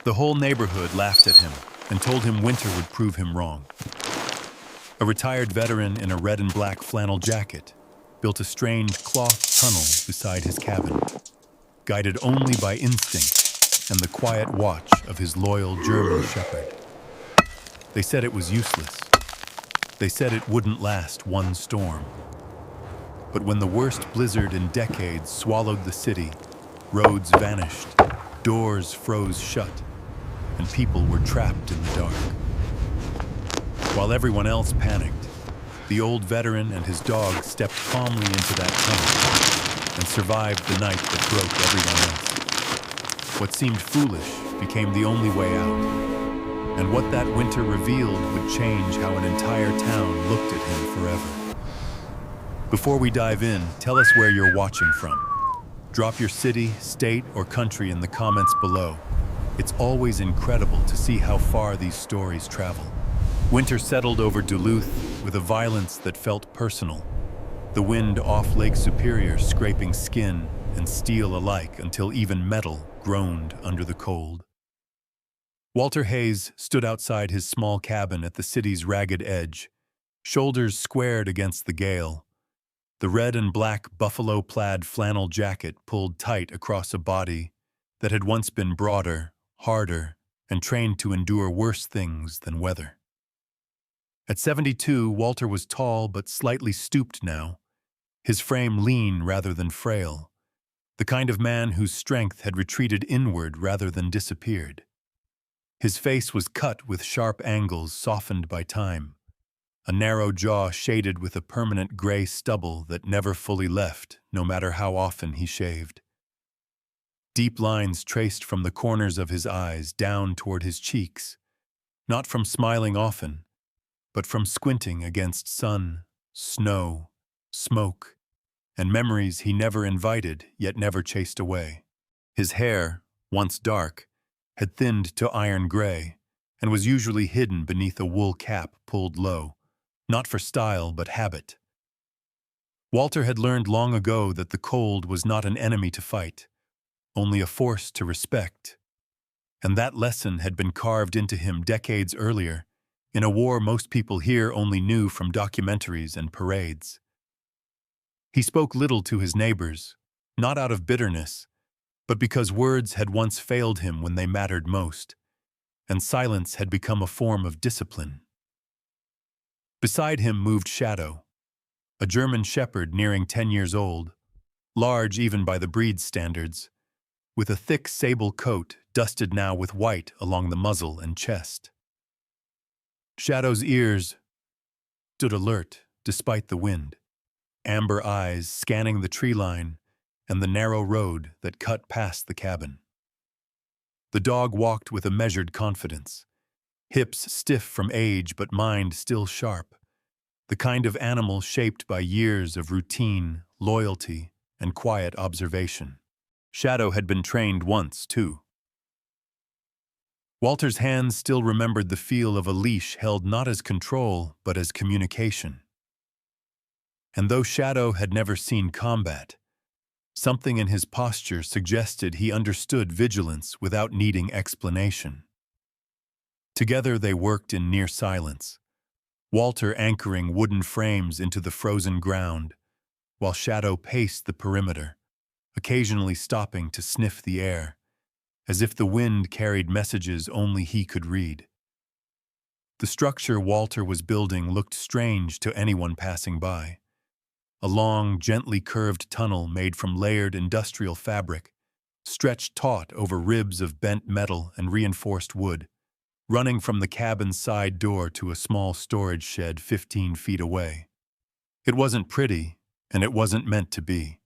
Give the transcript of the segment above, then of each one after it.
The whole neighborhood laughed at him and told him winter would prove him wrong. A retired veteran in a red and black flannel jacket built a strange cloth tunnel beside his cabin, guided only by instinct and the quiet watch of his loyal German shepherd. They said it was useless. They said it wouldn't last one storm. But when the worst blizzard in decades swallowed the city, roads vanished, doors froze shut, and people were trapped in the dark. While everyone else panicked, the old veteran and his dog stepped calmly into that tunnel and survived the night that broke everyone else. What seemed foolish became the only way out, and what that winter revealed would change how an entire town looked at him forever. Before we dive in, tell us where you're watching from. Drop your city, state, or country in the comments below. It's always incredible to see how far these stories travel. Winter settled over Duluth with a violence that felt personal. The wind off Lake Superior scraping skin and steel alike until even metal groaned under the cold. Walter Hayes stood outside his small cabin at the city's ragged edge, shoulders squared against the gale. The red and black buffalo-plaid flannel jacket pulled tight across a body that had once been broader, harder, and trained to endure worse things than weather. At 72, Walter was tall but slightly stooped now, his frame lean rather than frail, the kind of man whose strength had retreated inward rather than disappeared. His face was cut with sharp angles softened by time, a narrow jaw shaded with a permanent gray stubble that never fully left, no matter how often he shaved. Deep lines traced from the corners of his eyes down toward his cheeks, not from smiling often, but from squinting against sun, snow, smoke, and memories he never invited yet never chased away. His hair, once dark, had thinned to iron gray and was usually hidden beneath a wool cap pulled low, not for style but habit. Walter had learned long ago that the cold was not an enemy to fight, only a force to respect. And that lesson had been carved into him decades earlier, in a war most people here only knew from documentaries and parades. He spoke little to his neighbors, not out of bitterness, but because words had once failed him when they mattered most, and silence had become a form of discipline. Beside him moved Shadow, a German shepherd nearing 10 years old, large even by the breed's standards, with a thick sable coat dusted now with white along the muzzle and chest. Shadow's ears stood alert despite the wind, amber eyes scanning the tree line and the narrow road that cut past the cabin. The dog walked with a measured confidence, hips stiff from age but mind still sharp, the kind of animal shaped by years of routine, loyalty, and quiet observation. Shadow had been trained once, too. Walter's hands still remembered the feel of a leash held not as control, but as communication. And though Shadow had never seen combat, something in his posture suggested he understood vigilance without needing explanation. Together they worked in near silence, Walter anchoring wooden frames into the frozen ground, while Shadow paced the perimeter, occasionally stopping to sniff the air, as if the wind carried messages only he could read. The structure Walter was building looked strange to anyone passing by. A long, gently curved tunnel made from layered industrial fabric, stretched taut over ribs of bent metal and reinforced wood, running from the cabin's side door to a small storage shed 15 feet away. It wasn't pretty, and it wasn't meant to be.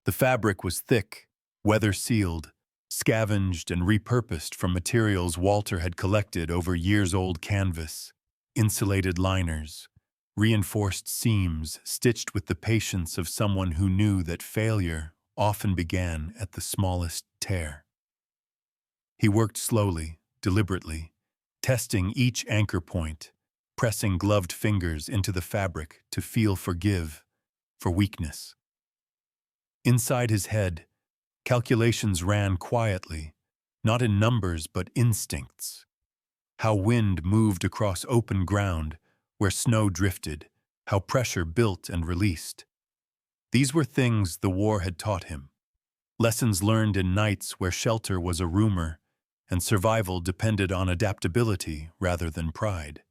The fabric was thick, weather-sealed, scavenged and repurposed from materials Walter had collected over years-old canvas, insulated liners, reinforced seams stitched with the patience of someone who knew that failure often began at the smallest tear. He worked slowly, deliberately, testing each anchor point, pressing gloved fingers into the fabric to feel for weakness. Inside his head, calculations ran quietly, not in numbers but instincts. How wind moved across open ground where snow drifted, how pressure built and released. These were things the war had taught him. Lessons learned in nights where shelter was a rumor and survival depended on adaptability rather than pride.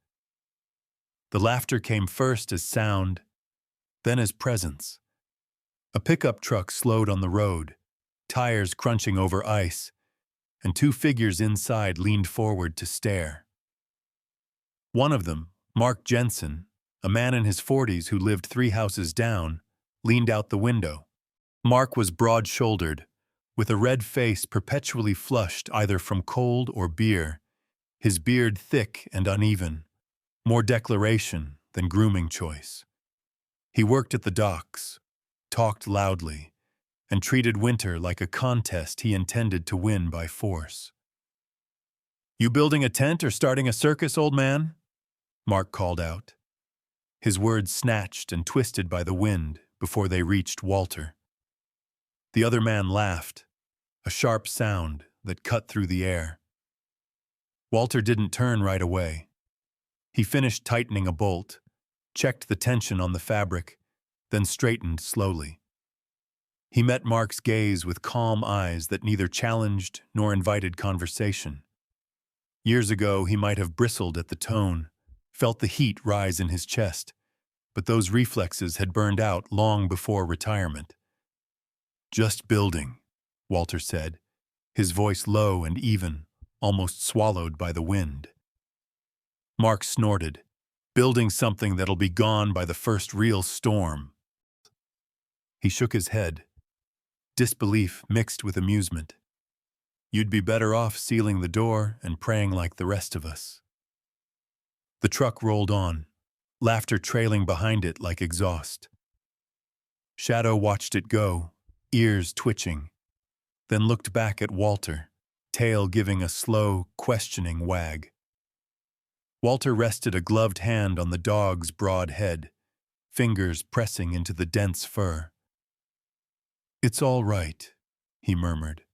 The laughter came first as sound, then as presence. A pickup truck slowed on the road, tires crunching over ice, and two figures inside leaned forward to stare. One of them, Mark Jensen, a man in his 40s who lived 3 houses down, leaned out the window. Mark was broad-shouldered, with a red face perpetually flushed either from cold or beer, his beard thick and uneven, more declaration than grooming choice. He worked at the docks, talked loudly, and treated winter like a contest he intended to win by force. "You building a tent or starting a circus, old man?" Mark called out. His words snatched and twisted by the wind before they reached Walter. The other man laughed, a sharp sound that cut through the air. Walter didn't turn right away. He finished tightening a bolt, checked the tension on the fabric, then straightened slowly. He met Mark's gaze with calm eyes that neither challenged nor invited conversation. Years ago, he might have bristled at the tone, felt the heat rise in his chest, but those reflexes had burned out long before retirement. "Just building," Walter said, his voice low and even, almost swallowed by the wind. Mark snorted, "Building something that'll be gone by the first real storm." He shook his head, disbelief mixed with amusement. "You'd be better off sealing the door and praying like the rest of us." The truck rolled on, laughter trailing behind it like exhaust. Shadow watched it go, ears twitching, then looked back at Walter, tail giving a slow, questioning wag. Walter rested a gloved hand on the dog's broad head, fingers pressing into the dense fur. "It's all right," he murmured,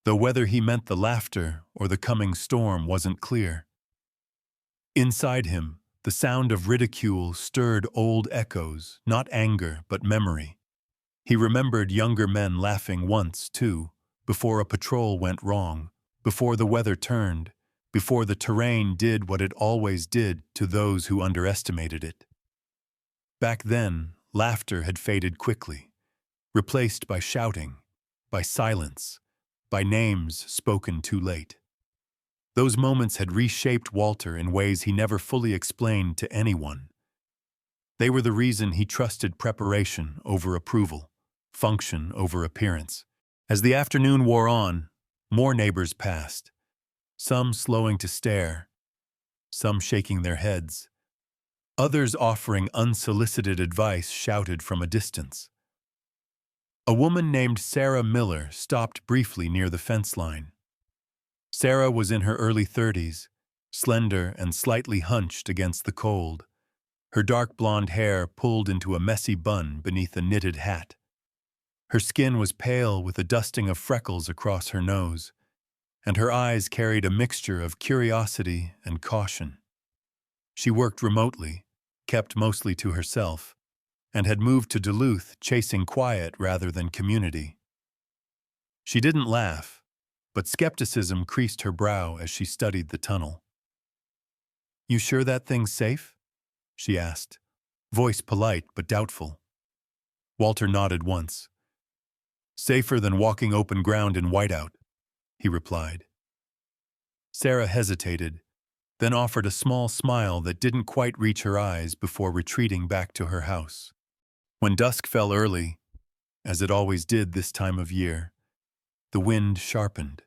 though whether he meant the laughter or the coming storm wasn't clear. Inside him, the sound of ridicule stirred old echoes, not anger but memory. He remembered younger men laughing once, too, before a patrol went wrong, before the weather turned, before the terrain did what it always did to those who underestimated it. Back then, laughter had faded quickly, replaced by shouting, by silence, by names spoken too late. Those moments had reshaped Walter in ways he never fully explained to anyone. They were the reason he trusted preparation over approval, function over appearance. As the afternoon wore on, more neighbors passed, some slowing to stare, some shaking their heads, others offering unsolicited advice shouted from a distance. A woman named Sarah Miller stopped briefly near the fence line. Sarah was in her early 30s, slender and slightly hunched against the cold, her dark blonde hair pulled into a messy bun beneath a knitted hat. Her skin was pale with a dusting of freckles across her nose, and her eyes carried a mixture of curiosity and caution. She worked remotely, kept mostly to herself, and had moved to Duluth chasing quiet rather than community. She didn't laugh, but skepticism creased her brow as she studied the tunnel. "You sure that thing's safe?" she asked, voice polite but doubtful. Walter nodded once. "Safer than walking open ground in whiteout," he replied. Sarah hesitated, then offered a small smile that didn't quite reach her eyes before retreating back to her house. When dusk fell early, as it always did this time of year, the wind sharpened.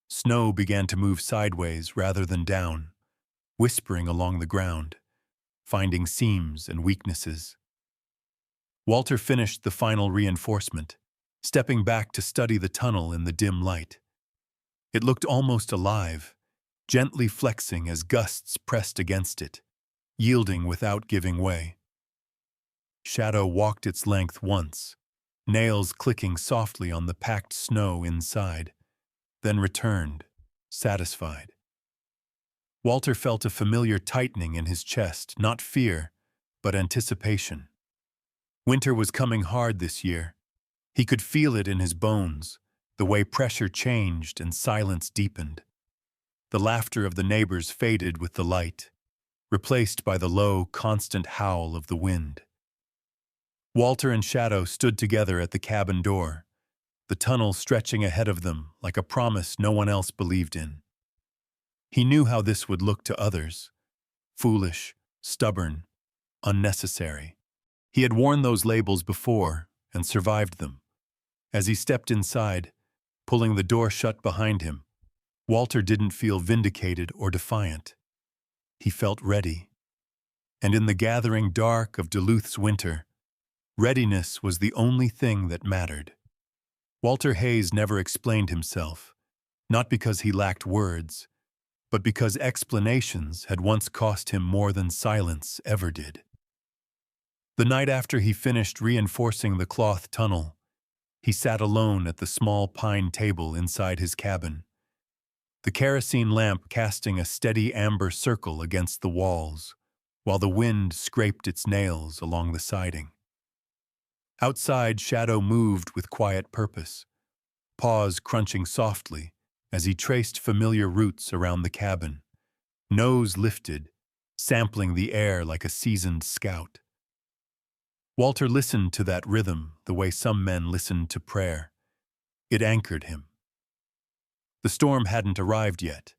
Snow began to move sideways rather than down, whispering along the ground, finding seams and weaknesses. Walter finished the final reinforcement, stepping back to study the tunnel in the dim light. It looked almost alive, gently flexing as gusts pressed against it, yielding without giving way. Shadow walked its length once, nails clicking softly on the packed snow inside, then returned, satisfied. Walter felt a familiar tightening in his chest, not fear, but anticipation. Winter was coming hard this year. He could feel it in his bones, the way pressure changed and silence deepened. The laughter of the neighbors faded with the light, replaced by the low, constant howl of the wind. Walter and Shadow stood together at the cabin door, the tunnel stretching ahead of them like a promise no one else believed in. He knew how this would look to others: foolish, stubborn, unnecessary. He had worn those labels before and survived them. As he stepped inside, pulling the door shut behind him, Walter didn't feel vindicated or defiant. He felt ready. And in the gathering dark of Duluth's winter, readiness was the only thing that mattered. Walter Hayes never explained himself, not because he lacked words, but because explanations had once cost him more than silence ever did. The night after he finished reinforcing the cloth tunnel, he sat alone at the small pine table inside his cabin, the kerosene lamp casting a steady amber circle against the walls, while the wind scraped its nails along the siding. Outside, Shadow moved with quiet purpose, paws crunching softly as he traced familiar routes around the cabin, nose lifted, sampling the air like a seasoned scout. Walter listened to that rhythm the way some men listen to prayer. It anchored him. The storm hadn't arrived yet,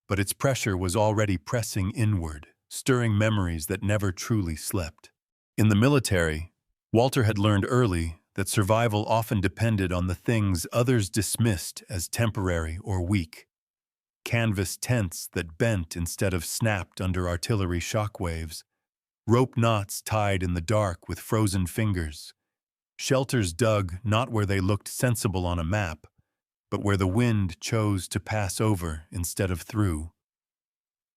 but its pressure was already pressing inward, stirring memories that never truly slept. In the military, Walter had learned early that survival often depended on the things others dismissed as temporary or weak: canvas tents that bent instead of snapped under artillery shockwaves, rope knots tied in the dark with frozen fingers, shelters dug not where they looked sensible on a map, but where the wind chose to pass over instead of through.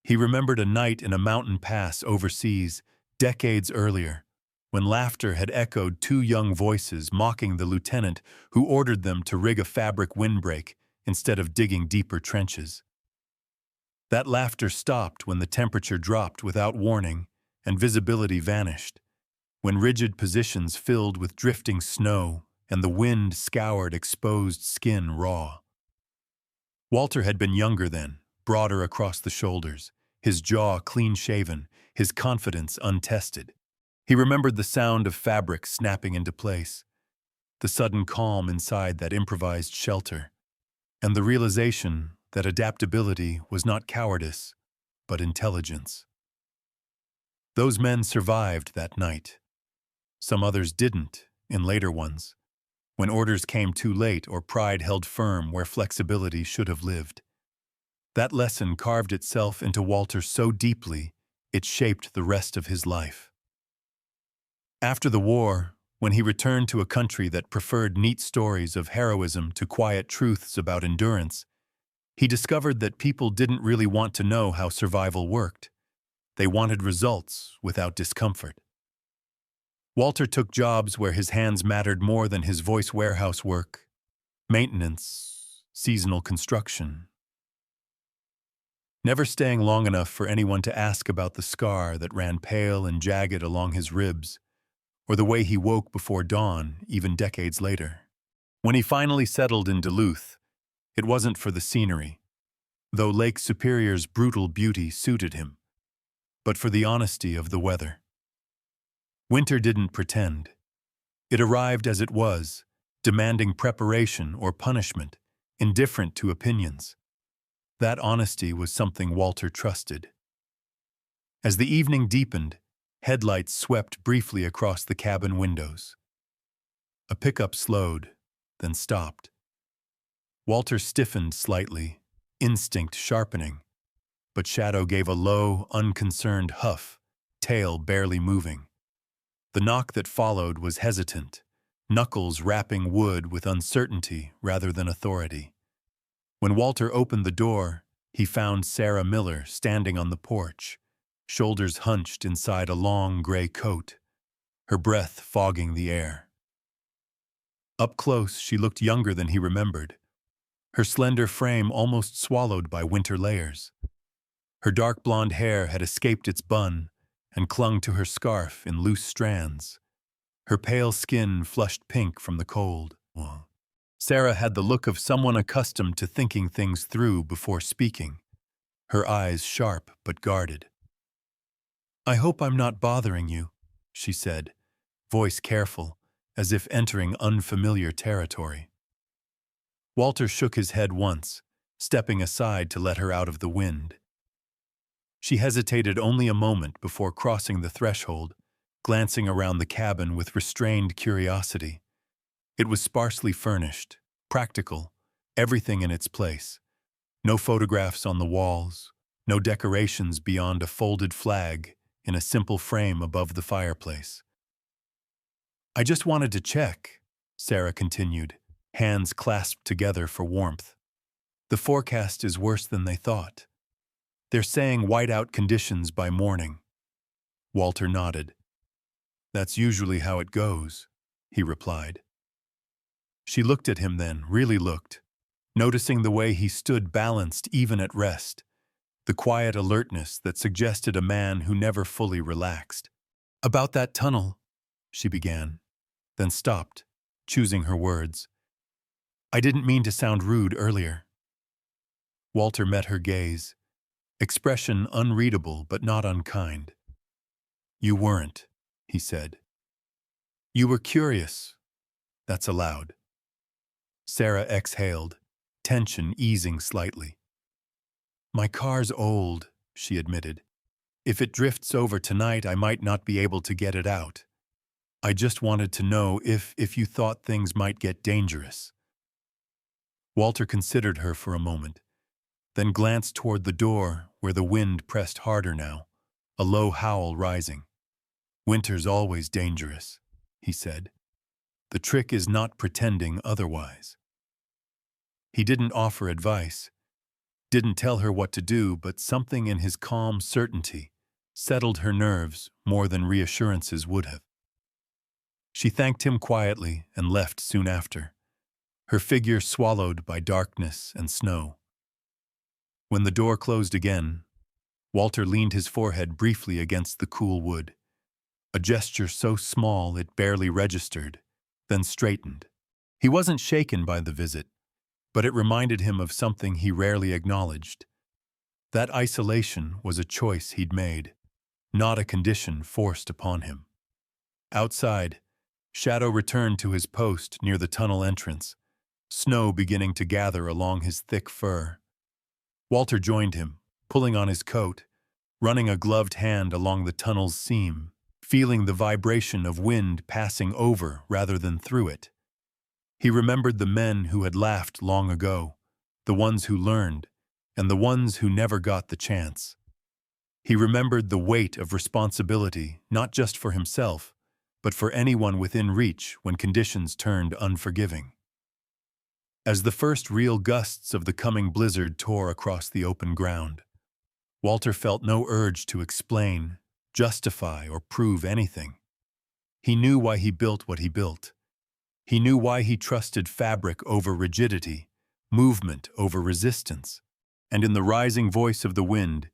He remembered a night in a mountain pass overseas, decades earlier, when laughter had echoed two young voices mocking the lieutenant who ordered them to rig a fabric windbreak instead of digging deeper trenches. That laughter stopped when the temperature dropped without warning and visibility vanished, when rigid positions filled with drifting snow and the wind scoured exposed skin raw. Walter had been younger then, broader across the shoulders, his jaw clean-shaven, his confidence untested. He remembered the sound of fabric snapping into place, the sudden calm inside that improvised shelter, and the realization that adaptability was not cowardice, but intelligence. Those men survived that night. Some others didn't, in later ones, when orders came too late or pride held firm where flexibility should have lived. That lesson carved itself into Walter so deeply, it shaped the rest of his life. After the war, when he returned to a country that preferred neat stories of heroism to quiet truths about endurance, he discovered that people didn't really want to know how survival worked. They wanted results without discomfort. Walter took jobs where his hands mattered more than his voice: warehouse work, maintenance, seasonal construction. Never staying long enough for anyone to ask about the scar that ran pale and jagged along his ribs, or the way he woke before dawn, even decades later. When he finally settled in Duluth, it wasn't for the scenery, though Lake Superior's brutal beauty suited him, but for the honesty of the weather. Winter didn't pretend. It arrived as it was, demanding preparation or punishment, indifferent to opinions. That honesty was something Walter trusted. As the evening deepened, headlights swept briefly across the cabin windows. A pickup slowed, then stopped. Walter stiffened slightly, instinct sharpening, but Shadow gave a low, unconcerned huff, tail barely moving. The knock that followed was hesitant, knuckles rapping wood with uncertainty rather than authority. When Walter opened the door, he found Sarah Miller standing on the porch, shoulders hunched inside a long gray coat, her breath fogging the air. Up close, she looked younger than he remembered, her slender frame almost swallowed by winter layers. Her dark blonde hair had escaped its bun and clung to her scarf in loose strands. Her pale skin flushed pink from the cold. Sarah had the look of someone accustomed to thinking things through before speaking, her eyes sharp but guarded. "I hope I'm not bothering you," she said, voice careful, as if entering unfamiliar territory. Walter shook his head once, stepping aside to let her out of the wind. She hesitated only a moment before crossing the threshold, glancing around the cabin with restrained curiosity. It was sparsely furnished, practical, everything in its place. No photographs on the walls, no decorations beyond a folded flag in a simple frame above the fireplace. "I just wanted to check," Sarah continued, hands clasped together for warmth. "The forecast is worse than they thought. They're saying whiteout conditions by morning." Walter nodded. "That's usually how it goes," he replied. She looked at him then, really looked, noticing the way he stood balanced even at rest, the quiet alertness that suggested a man who never fully relaxed. "About that tunnel," she began, then stopped, choosing her words. "I didn't mean to sound rude earlier." Walter met her gaze, expression unreadable but not unkind. "You weren't," he said. "You were curious. That's allowed." Sarah exhaled, tension easing slightly. "My car's old," she admitted. "If it drifts over tonight, I might not be able to get it out. I just wanted to know if you thought things might get dangerous." Walter considered her for a moment, then glanced toward the door where the wind pressed harder now, a low howl rising. "Winter's always dangerous," he said. "The trick is not pretending otherwise." He didn't offer advice, didn't tell her what to do, but something in his calm certainty settled her nerves more than reassurances would have. She thanked him quietly and left soon after, her figure swallowed by darkness and snow. When the door closed again, Walter leaned his forehead briefly against the cool wood, a gesture so small it barely registered, then straightened. He wasn't shaken by the visit, but it reminded him of something he rarely acknowledged. That isolation was a choice he'd made, not a condition forced upon him. Outside, Shadow returned to his post near the tunnel entrance, snow beginning to gather along his thick fur. Walter joined him, pulling on his coat, running a gloved hand along the tunnel's seam, feeling the vibration of wind passing over rather than through it. He remembered the men who had laughed long ago, the ones who learned, and the ones who never got the chance. He remembered the weight of responsibility, not just for himself, but for anyone within reach when conditions turned unforgiving. As the first real gusts of the coming blizzard tore across the open ground, Walter felt no urge to explain, justify, or prove anything. He knew why he built what he built. He knew why he trusted fabric over rigidity, movement over resistance, and in the rising voice of the wind,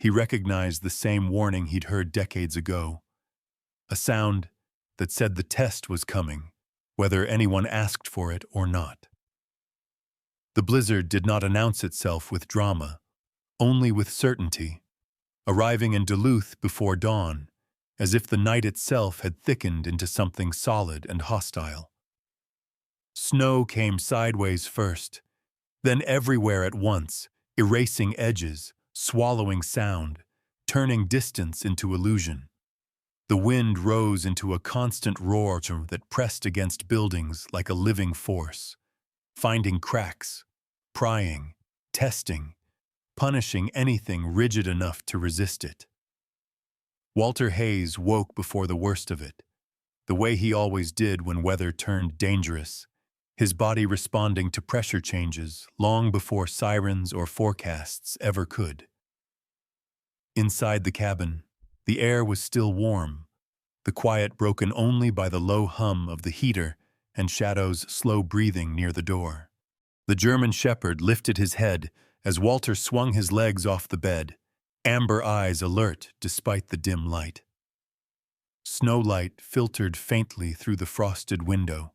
he recognized the same warning he'd heard decades ago, a sound that said the test was coming, whether anyone asked for it or not. The blizzard did not announce itself with drama, only with certainty, arriving in Duluth before dawn, as if the night itself had thickened into something solid and hostile. Snow came sideways first, then everywhere at once, erasing edges, swallowing sound, turning distance into illusion. The wind rose into a constant roar that pressed against buildings like a living force, finding cracks, prying, testing, punishing anything rigid enough to resist it. Walter Hayes woke before the worst of it, the way he always did when weather turned dangerous, his body responding to pressure changes long before sirens or forecasts ever could. Inside the cabin, the air was still warm, the quiet broken only by the low hum of the heater and Shadow's slow breathing near the door. The German shepherd lifted his head as Walter swung his legs off the bed, amber eyes alert despite the dim light. Snowlight filtered faintly through the frosted window,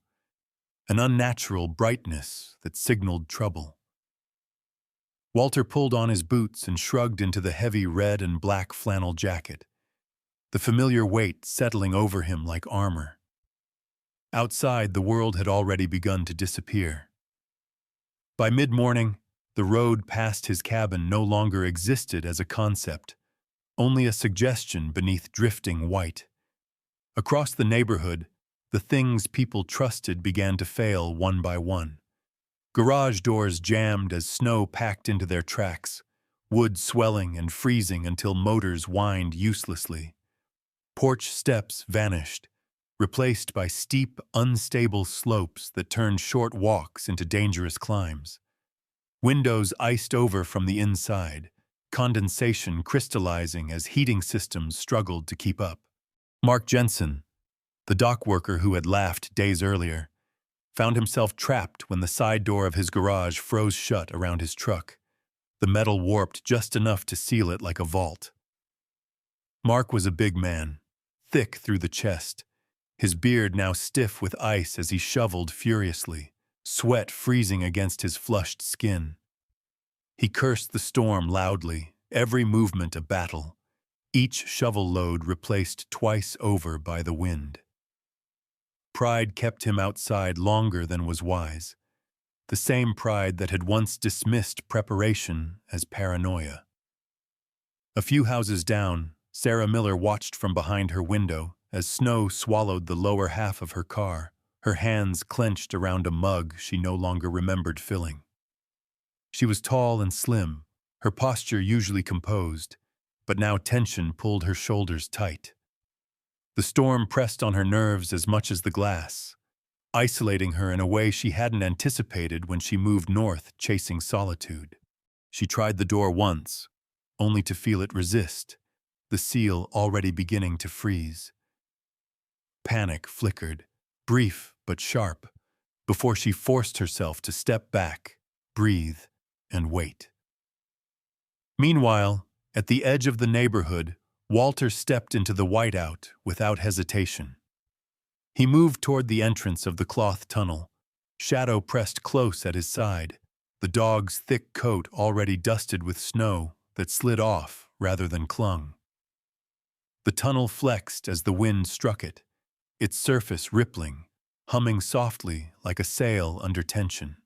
an unnatural brightness that signaled trouble. Walter pulled on his boots and shrugged into the heavy red and black flannel jacket, the familiar weight settling over him like armor. Outside, the world had already begun to disappear. By mid-morning, the road past his cabin no longer existed as a concept, only a suggestion beneath drifting white. Across the neighborhood, the things people trusted began to fail one by one. Garage doors jammed as snow packed into their tracks, wood swelling and freezing until motors whined uselessly. Porch steps vanished, replaced by steep, unstable slopes that turned short walks into dangerous climbs. Windows iced over from the inside, condensation crystallizing as heating systems struggled to keep up. Mark Jensen, the dock worker who had laughed days earlier, found himself trapped when the side door of his garage froze shut around his truck, the metal warped just enough to seal it like a vault. Mark was a big man, thick through the chest, his beard now stiff with ice as he shoveled furiously, sweat freezing against his flushed skin. He cursed the storm loudly, every movement a battle, each shovel load replaced twice over by the wind. Pride kept him outside longer than was wise, the same pride that had once dismissed preparation as paranoia. A few houses down, Sarah Miller watched from behind her window as snow swallowed the lower half of her car, her hands clenched around a mug she no longer remembered filling. She was tall and slim, her posture usually composed, but now tension pulled her shoulders tight. The storm pressed on her nerves as much as the glass, isolating her in a way she hadn't anticipated when she moved north chasing solitude. She tried the door once, only to feel it resist, the seal already beginning to freeze. Panic flickered, brief but sharp, before she forced herself to step back, breathe, and wait. Meanwhile, at the edge of the neighborhood, Walter stepped into the whiteout without hesitation. He moved toward the entrance of the cloth tunnel, shadow pressed close at his side, the dog's thick coat already dusted with snow that slid off rather than clung. The tunnel flexed as the wind struck it, its surface rippling, humming softly like a sail under tension.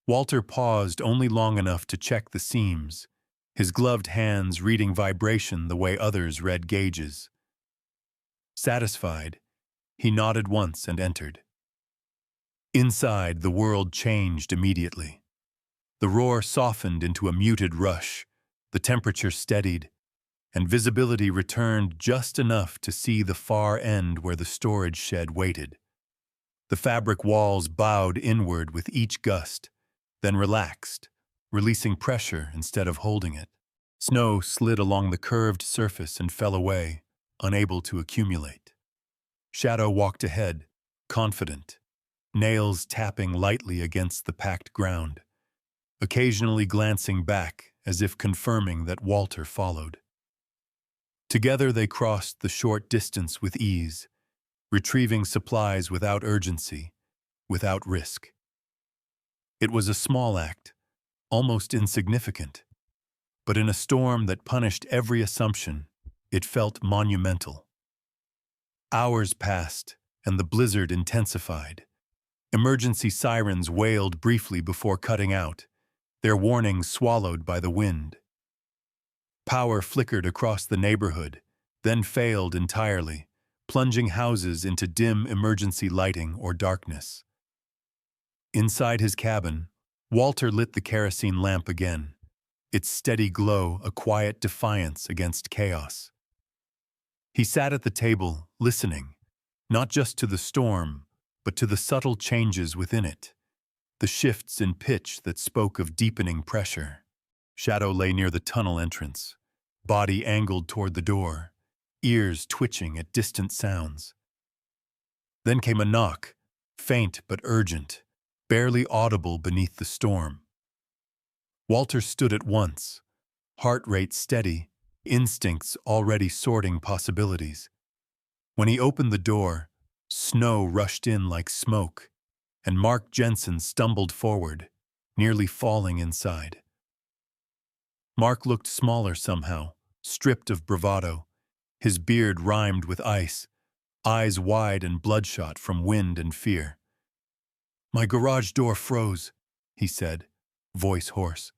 Walter paused only long enough to check the seams, his gloved hands reading vibration the way others read gauges. Satisfied, he nodded once and entered. Inside, the world changed immediately. The roar softened into a muted rush, the temperature steadied, and visibility returned just enough to see the far end where the storage shed waited. The fabric walls bowed inward with each gust, then relaxed, releasing pressure instead of holding it. Snow slid along the curved surface and fell away, unable to accumulate. Shadow walked ahead, confident, nails tapping lightly against the packed ground, occasionally glancing back as if confirming that Walter followed. Together they crossed the short distance with ease, retrieving supplies without urgency, without risk. It was a small act, almost insignificant, but in a storm that punished every assumption, it felt monumental. Hours passed, and the blizzard intensified. Emergency sirens wailed briefly before cutting out, their warnings swallowed by the wind. Power flickered across the neighborhood, then failed entirely, plunging houses into dim emergency lighting or darkness. Inside his cabin, Walter lit the kerosene lamp again, its steady glow a quiet defiance against chaos. He sat at the table, listening, not just to the storm, but to the subtle changes within it, the shifts in pitch that spoke of deepening pressure. Shadow lay near the tunnel entrance, body angled toward the door, ears twitching at distant sounds. Then came a knock, faint but urgent, barely audible beneath the storm. Walter stood at once, heart rate steady, instincts already sorting possibilities. When he opened the door, snow rushed in like smoke, and Mark Jensen stumbled forward, nearly falling inside. Mark looked smaller somehow, stripped of bravado, his beard rimed with ice, eyes wide and bloodshot from wind and fear. "My garage door froze," he said, voice hoarse.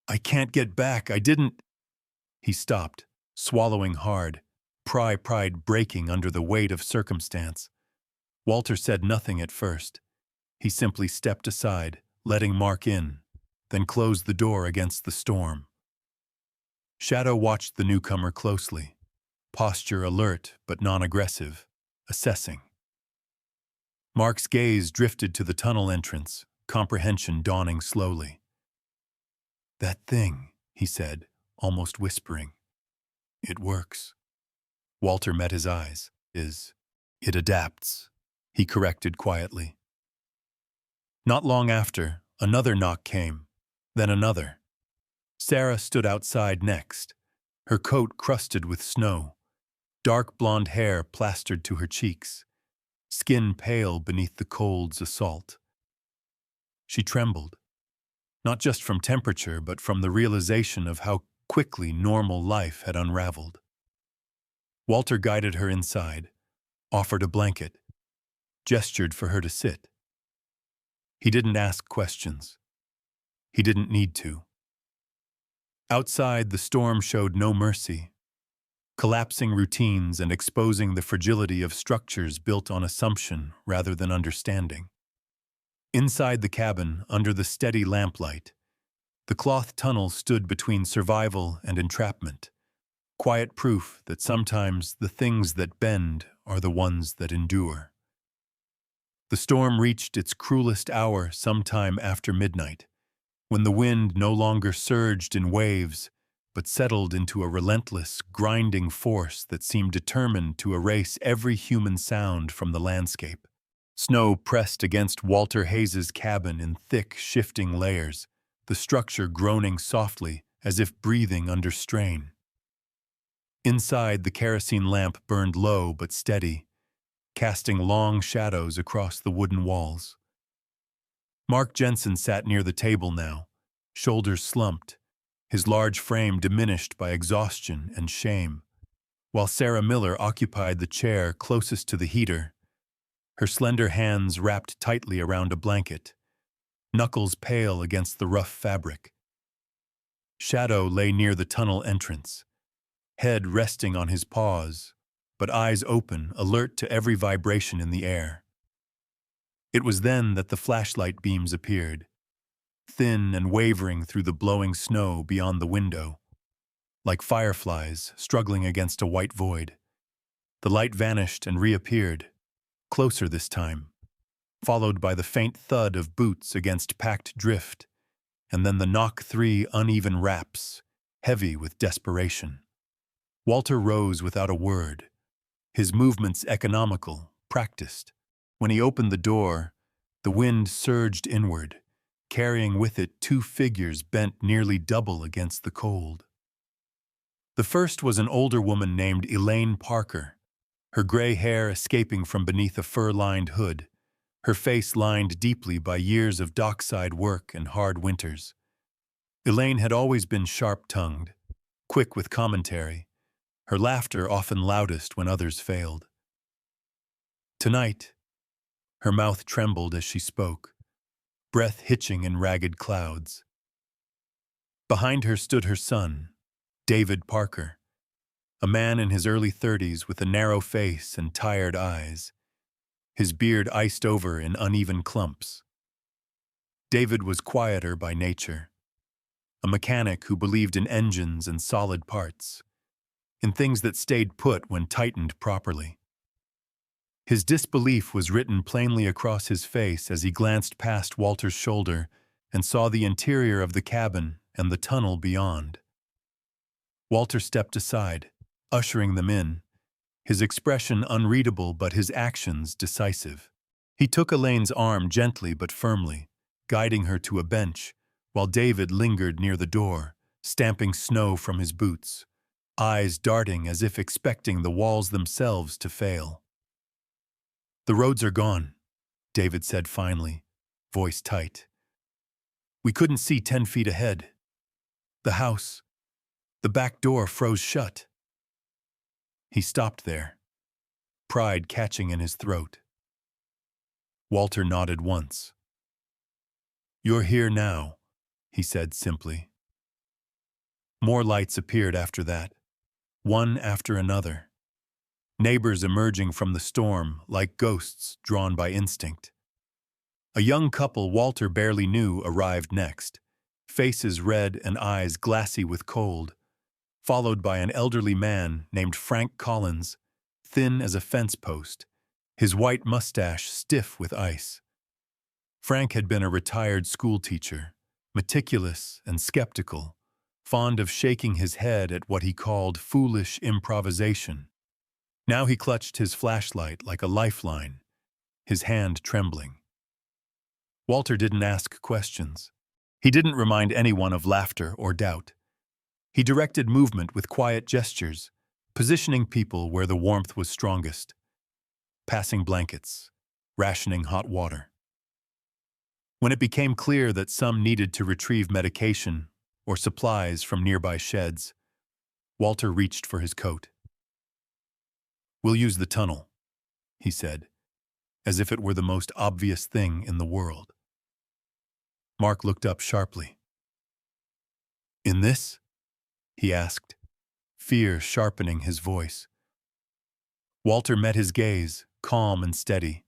"I can't get back, I didn't—" He stopped, swallowing hard, pride breaking under the weight of circumstance. Walter said nothing at first. He simply stepped aside, letting Mark in, then closed the door against the storm. Shadow watched the newcomer closely, posture alert but non-aggressive, assessing. Mark's gaze drifted to the tunnel entrance, comprehension dawning slowly. "That thing," he said, almost whispering. "It works." Walter met his eyes. "It adapts," he corrected quietly. Not long after, another knock came, then another. Sarah stood outside next, her coat crusted with snow, dark blonde hair plastered to her cheeks, skin pale beneath the cold's assault. She trembled, not just from temperature but from the realization of how quickly normal life had unraveled. Walter guided her inside, offered a blanket, gestured for her to sit. He didn't ask questions. He didn't need to. Outside, the storm showed no mercy, collapsing routines and exposing the fragility of structures built on assumption rather than understanding. Inside the cabin, under the steady lamplight, the cloth tunnel stood between survival and entrapment, quiet proof that sometimes the things that bend are the ones that endure. The storm reached its cruelest hour sometime after midnight, when the wind no longer surged in waves, but settled into a relentless, grinding force that seemed determined to erase every human sound from the landscape. Snow pressed against Walter Hayes's cabin in thick, shifting layers, the structure groaning softly as if breathing under strain. Inside, the kerosene lamp burned low but steady, casting long shadows across the wooden walls. Mark Jensen sat near the table now, shoulders slumped, his large frame diminished by exhaustion and shame, while Sarah Miller occupied the chair closest to the heater, her slender hands wrapped tightly around a blanket, knuckles pale against the rough fabric. Shadow lay near the tunnel entrance, head resting on his paws, but eyes open, alert to every vibration in the air. It was then that the flashlight beams appeared, thin and wavering through the blowing snow beyond the window, like fireflies struggling against a white void. The light vanished and reappeared, closer this time, followed by the faint thud of boots against packed drift, and then the knock 3 uneven raps, heavy with desperation. Walter rose without a word, his movements economical, practiced. When he opened the door, the wind surged inward, carrying with it 2 figures bent nearly double against the cold. The first was an older woman named Elaine Parker, her gray hair escaping from beneath a fur-lined hood, her face lined deeply by years of dockside work and hard winters. Elaine had always been sharp-tongued, quick with commentary, her laughter often loudest when others failed. Tonight, her mouth trembled as she spoke, breath hitching in ragged clouds. Behind her stood her son, David Parker, a man in his early 30s with a narrow face and tired eyes, his beard iced over in uneven clumps. David was quieter by nature, a mechanic who believed in engines and solid parts, in things that stayed put when tightened properly. His disbelief was written plainly across his face as he glanced past Walter's shoulder and saw the interior of the cabin and the tunnel beyond. Walter stepped aside, ushering them in, his expression unreadable but his actions decisive. He took Elaine's arm gently but firmly, guiding her to a bench, while David lingered near the door, stamping snow from his boots, eyes darting as if expecting the walls themselves to fail. "The roads are gone," David said finally, voice tight. "We couldn't see 10 feet ahead. The house, the back door froze shut." He stopped there, pride catching in his throat. Walter nodded once. "You're here now," he said simply. More lights appeared after that, one after another. Neighbors emerging from the storm like ghosts drawn by instinct. A young couple Walter barely knew arrived next, faces red and eyes glassy with cold, followed by an elderly man named Frank Collins, thin as a fence post, his white mustache stiff with ice. Frank had been a retired schoolteacher, meticulous and skeptical, fond of shaking his head at what he called foolish improvisation. Now he clutched his flashlight like a lifeline, his hand trembling. Walter didn't ask questions. He didn't remind anyone of laughter or doubt. He directed movement with quiet gestures, positioning people where the warmth was strongest. Passing blankets, rationing hot water. When it became clear that some needed to retrieve medication or supplies from nearby sheds, Walter reached for his coat. "We'll use the tunnel," he said, as if it were the most obvious thing in the world. Mark looked up sharply. "In this?" he asked, fear sharpening his voice. Walter met his gaze, calm and steady.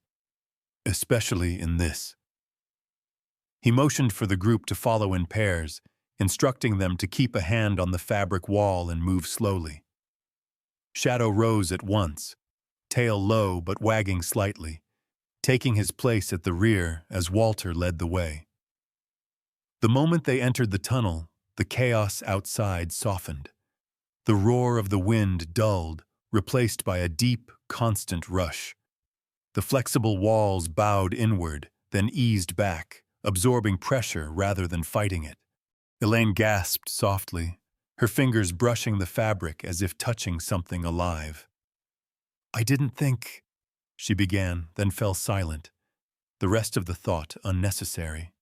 "Especially in this." He motioned for the group to follow in pairs, instructing them to keep a hand on the fabric wall and move slowly. Shadow rose at once, tail low but wagging slightly, taking his place at the rear as Walter led the way. The moment they entered the tunnel, the chaos outside softened. The roar of the wind dulled, replaced by a deep, constant rush. The flexible walls bowed inward, then eased back, absorbing pressure rather than fighting it. Elaine gasped softly, her fingers brushing the fabric as if touching something alive. "I didn't think," she began, then fell silent, the rest of the thought unnecessary.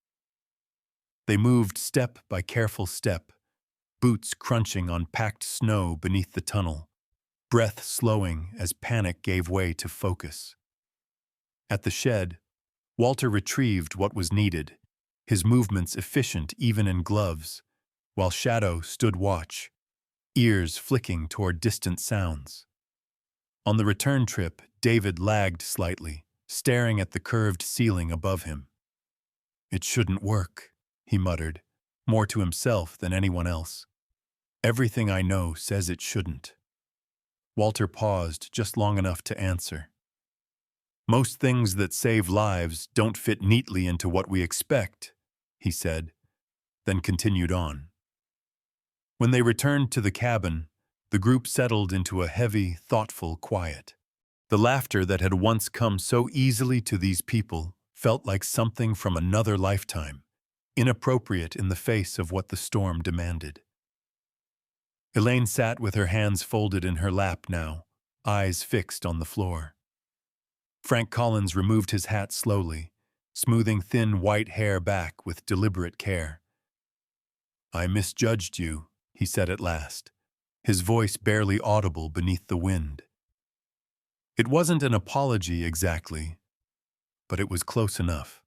They moved step by careful step, boots crunching on packed snow beneath the tunnel, breath slowing as panic gave way to focus. At the shed, Walter retrieved what was needed, his movements efficient even in gloves, while Shadow stood watch, ears flicking toward distant sounds. On the return trip, David lagged slightly, staring at the curved ceiling above him. "It shouldn't work," he muttered, more to himself than anyone else. "Everything I know says it shouldn't." Walter paused just long enough to answer. "Most things that save lives don't fit neatly into what we expect," he said, then continued on. When they returned to the cabin, the group settled into a heavy, thoughtful quiet. The laughter that had once come so easily to these people felt like something from another lifetime, inappropriate in the face of what the storm demanded. Elaine sat with her hands folded in her lap now, eyes fixed on the floor. Frank Collins removed his hat slowly, smoothing thin white hair back with deliberate care. "I misjudged you," he said at last, his voice barely audible beneath the wind. It wasn't an apology exactly, but it was close enough.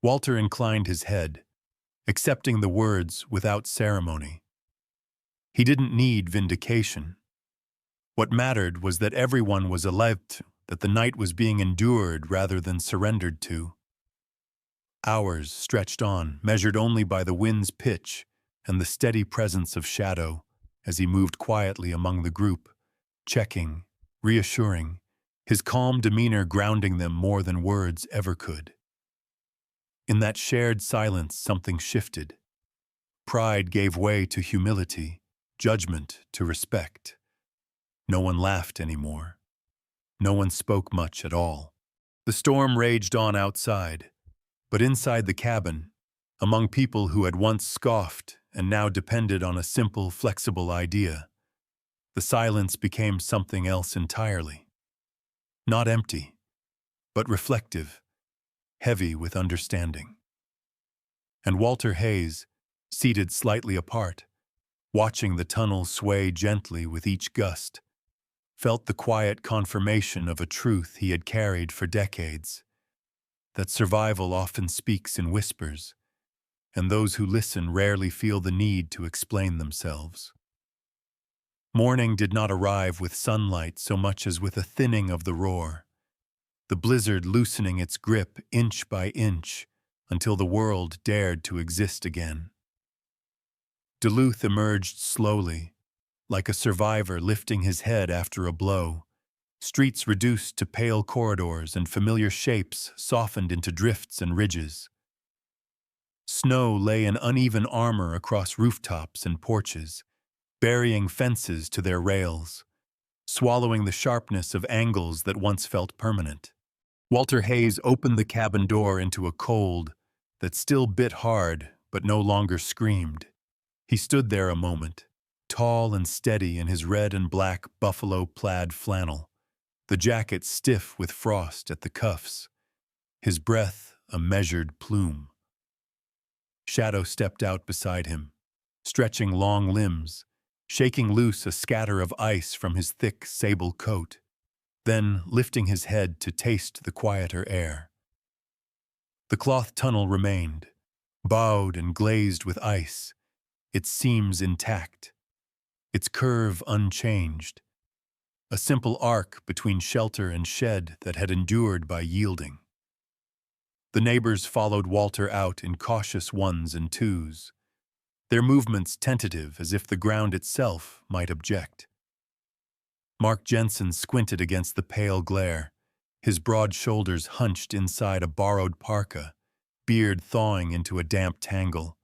Walter inclined his head, accepting the words without ceremony. He didn't need vindication. What mattered was that everyone was alive, that the night was being endured rather than surrendered to. Hours stretched on, measured only by the wind's pitch and the steady presence of Shadow as he moved quietly among the group, checking, reassuring, his calm demeanor grounding them more than words ever could. In that shared silence, something shifted. Pride gave way to humility, judgment to respect. No one laughed anymore. No one spoke much at all. The The storm raged on outside, but inside the cabin, among people who had once scoffed and now depended on a simple, flexible idea, the silence became something else entirely. Not empty, but reflective, heavy with understanding. And Walter Hayes, seated slightly apart, watching the tunnel sway gently with each gust, felt the quiet confirmation of a truth he had carried for decades, that survival often speaks in whispers, and those who listen rarely feel the need to explain themselves. Morning did not arrive with sunlight so much as with a thinning of the roar, the blizzard loosening its grip inch by inch until the world dared to exist again. Duluth emerged slowly, like a survivor lifting his head after a blow, streets reduced to pale corridors and familiar shapes softened into drifts and ridges. Snow lay in uneven armor across rooftops and porches, burying fences to their rails, swallowing the sharpness of angles that once felt permanent. Walter Hayes opened the cabin door into a cold that still bit hard but no longer screamed. He stood there a moment, tall and steady in his red and black buffalo plaid flannel, the jacket stiff with frost at the cuffs, his breath a measured plume. Shadow stepped out beside him, stretching long limbs, shaking loose a scatter of ice from his thick sable coat, then lifting his head to taste the quieter air. The cloth tunnel remained, bowed and glazed with ice, its seams intact, its curve unchanged, a simple arc between shelter and shed that had endured by yielding. The neighbors followed Walter out in cautious ones and twos, their movements tentative as if the ground itself might object. Mark Jensen squinted against the pale glare, his broad shoulders hunched inside a borrowed parka, beard thawing into a damp tangle.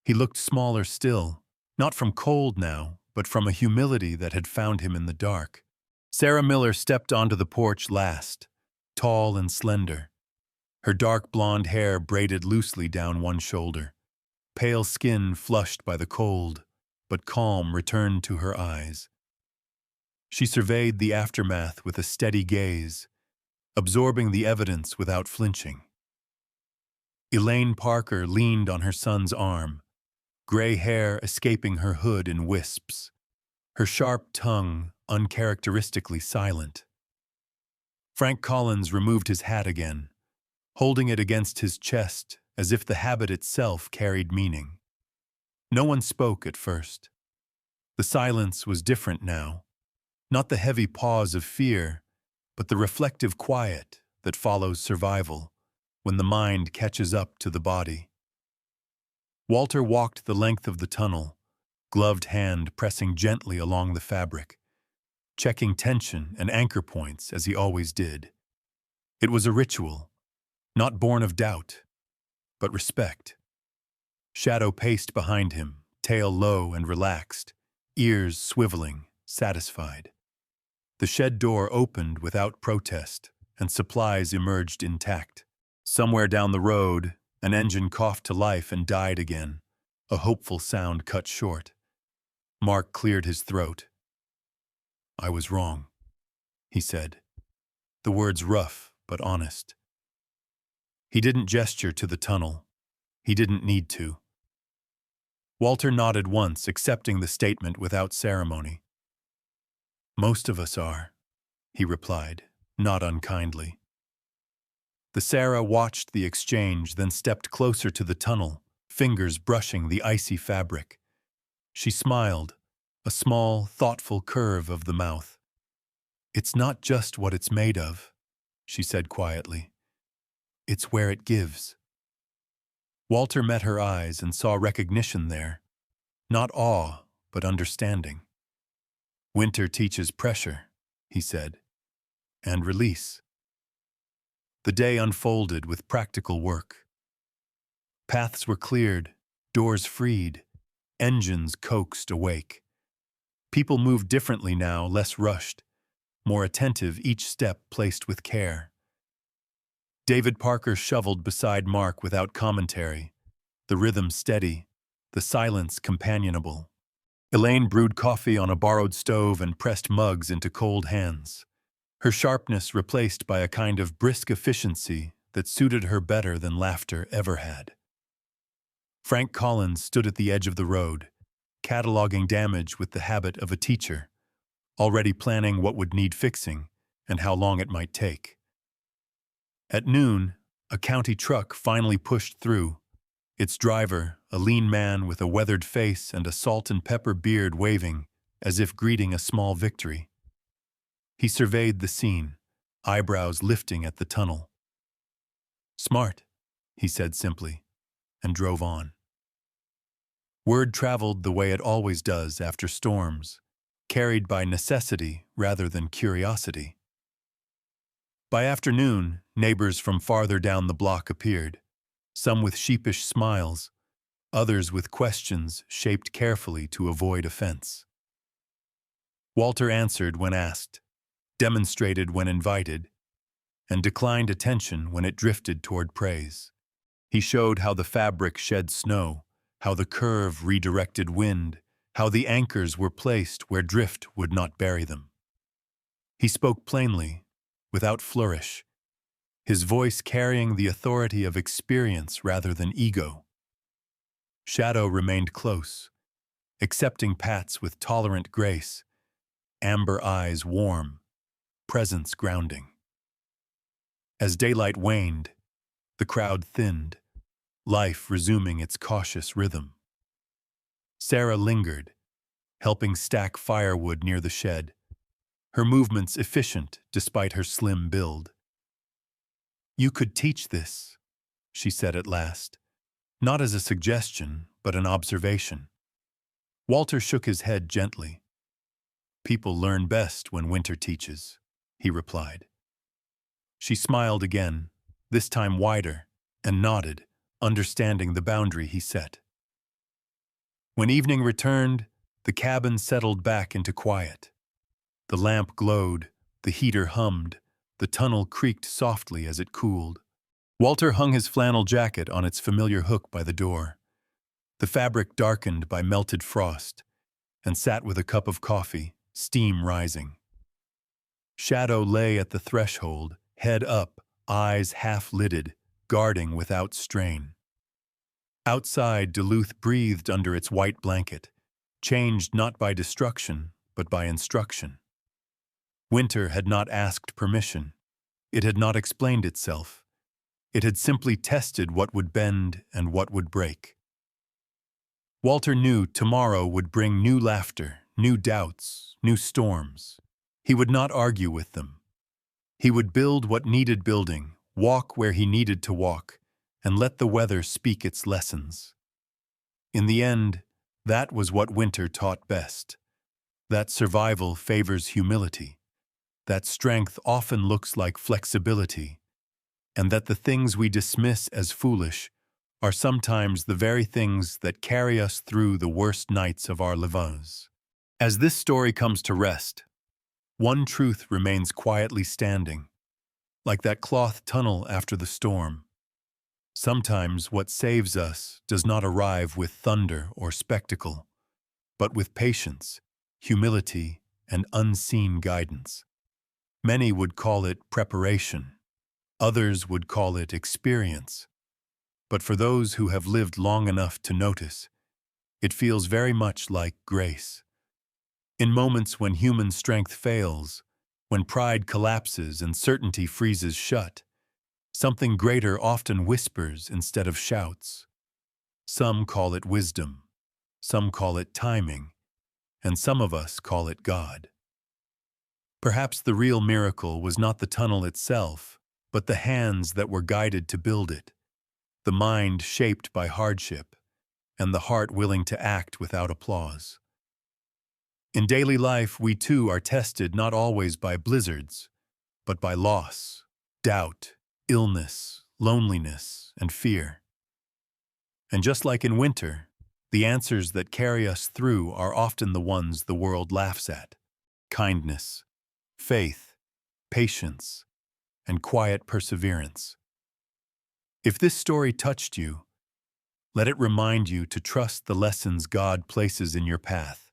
He looked smaller still, not from cold now, but from a humility that had found him in the dark. Sarah Miller stepped onto the porch last, tall and slender, her dark blonde hair braided loosely down one shoulder, pale skin flushed by the cold, but calm returned to her eyes. She surveyed the aftermath with a steady gaze, absorbing the evidence without flinching. Elaine Parker leaned on her son's arm, gray hair escaping her hood in wisps, her sharp tongue uncharacteristically silent. Frank Collins removed his hat again, holding it against his chest as if the habit itself carried meaning. No one spoke at first. The silence was different now, not the heavy pause of fear, but the reflective quiet that follows survival when the mind catches up to the body. Walter walked the length of the tunnel, gloved hand pressing gently along the fabric, checking tension and anchor points as he always did. It was a ritual, not born of doubt, but respect. Shadow paced behind him, tail low and relaxed, ears swiveling, satisfied. The shed door opened without protest, and supplies emerged intact. Somewhere down the road, an engine coughed to life and died again, a hopeful sound cut short. Mark cleared his throat. "I was wrong," he said, the words rough but honest. He didn't gesture to the tunnel. He didn't need to. Walter nodded once, accepting the statement without ceremony. "Most of us are," he replied, not unkindly. The Sarah watched the exchange, then stepped closer to the tunnel, fingers brushing the icy fabric. She smiled, a small, thoughtful curve of the mouth. "It's not just what it's made of," she said quietly. "It's where it gives." Walter met her eyes and saw recognition there, not awe, but understanding. "Winter teaches pressure," he said, "and release." The day unfolded with practical work. Paths were cleared, doors freed, engines coaxed awake. People moved differently now, less rushed, more attentive, each step placed with care. David Parker shoveled beside Mark without commentary, the rhythm steady, the silence companionable. Elaine brewed coffee on a borrowed stove and pressed mugs into cold hands, her sharpness replaced by a kind of brisk efficiency that suited her better than laughter ever had. Frank Collins stood at the edge of the road, cataloging damage with the habit of a teacher, already planning what would need fixing and how long it might take. At noon, a county truck finally pushed through, its driver, a lean man with a weathered face and a salt and pepper beard, waving as if greeting a small victory. He surveyed the scene, eyebrows lifting at the tunnel. "Smart," he said simply, and drove on. Word traveled the way it always does after storms, carried by necessity rather than curiosity. By afternoon, neighbors from farther down the block appeared, some with sheepish smiles, others with questions shaped carefully to avoid offense. Walter answered when asked, demonstrated when invited, and declined attention when it drifted toward praise. He showed how the fabric shed snow, how the curve redirected wind, how the anchors were placed where drift would not bury them. He spoke plainly, without flourish, his voice carrying the authority of experience rather than ego. Shadow remained close, accepting pats with tolerant grace, amber eyes warm, presence grounding. As daylight waned, the crowd thinned, life resuming its cautious rhythm. Sarah lingered, helping stack firewood near the shed, her movements efficient despite her slim build. "You could teach this," she said at last, not as a suggestion, but an observation. Walter shook his head gently. "People learn best when winter teaches," he replied. She smiled again, this time wider, and nodded, understanding the boundary he set. When evening returned, the cabin settled back into quiet. The lamp glowed, the heater hummed, the tunnel creaked softly as it cooled. Walter hung his flannel jacket on its familiar hook by the door, the fabric darkened by melted frost, and sat with a cup of coffee, steam rising. Shadow lay at the threshold, head up, eyes half-lidded, guarding without strain. Outside, Duluth breathed under its white blanket, changed not by destruction, but by instruction. Winter had not asked permission. It had not explained itself. It had simply tested what would bend and what would break. Walter knew tomorrow would bring new laughter, new doubts, new storms. He would not argue with them. He would build what needed building, walk where he needed to walk, and let the weather speak its lessons. In the end, that was what winter taught best. That survival favors humility, that strength often looks like flexibility, and that the things we dismiss as foolish are sometimes the very things that carry us through the worst nights of our lives. As this story comes to rest, one truth remains quietly standing, like that cloth tunnel after the storm. Sometimes what saves us does not arrive with thunder or spectacle, but with patience, humility, and unseen guidance. Many would call it preparation. Others would call it experience. But for those who have lived long enough to notice, it feels very much like grace. In moments when human strength fails, when pride collapses and certainty freezes shut, something greater often whispers instead of shouts. Some call it wisdom, some call it timing, and some of us call it God. Perhaps the real miracle was not the tunnel itself, but the hands that were guided to build it, the mind shaped by hardship, and the heart willing to act without applause. In daily life, we too are tested not always by blizzards, but by loss, doubt, illness, loneliness, and fear. And just like in winter, the answers that carry us through are often the ones the world laughs at: kindness, faith, patience, and quiet perseverance. If this story touched you, let it remind you to trust the lessons God places in your path,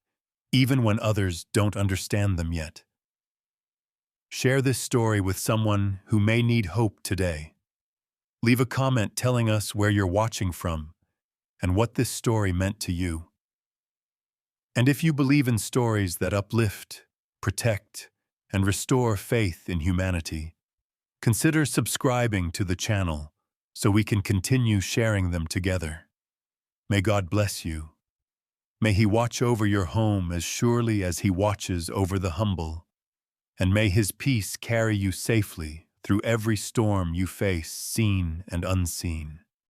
even when others don't understand them yet. Share this story with someone who may need hope today. Leave a comment telling us where you're watching from and what this story meant to you. And if you believe in stories that uplift, protect, and restore faith in humanity, consider subscribing to the channel so we can continue sharing them together. May God bless you. May He watch over your home as surely as He watches over the humble. And may His peace carry you safely through every storm you face, seen and unseen.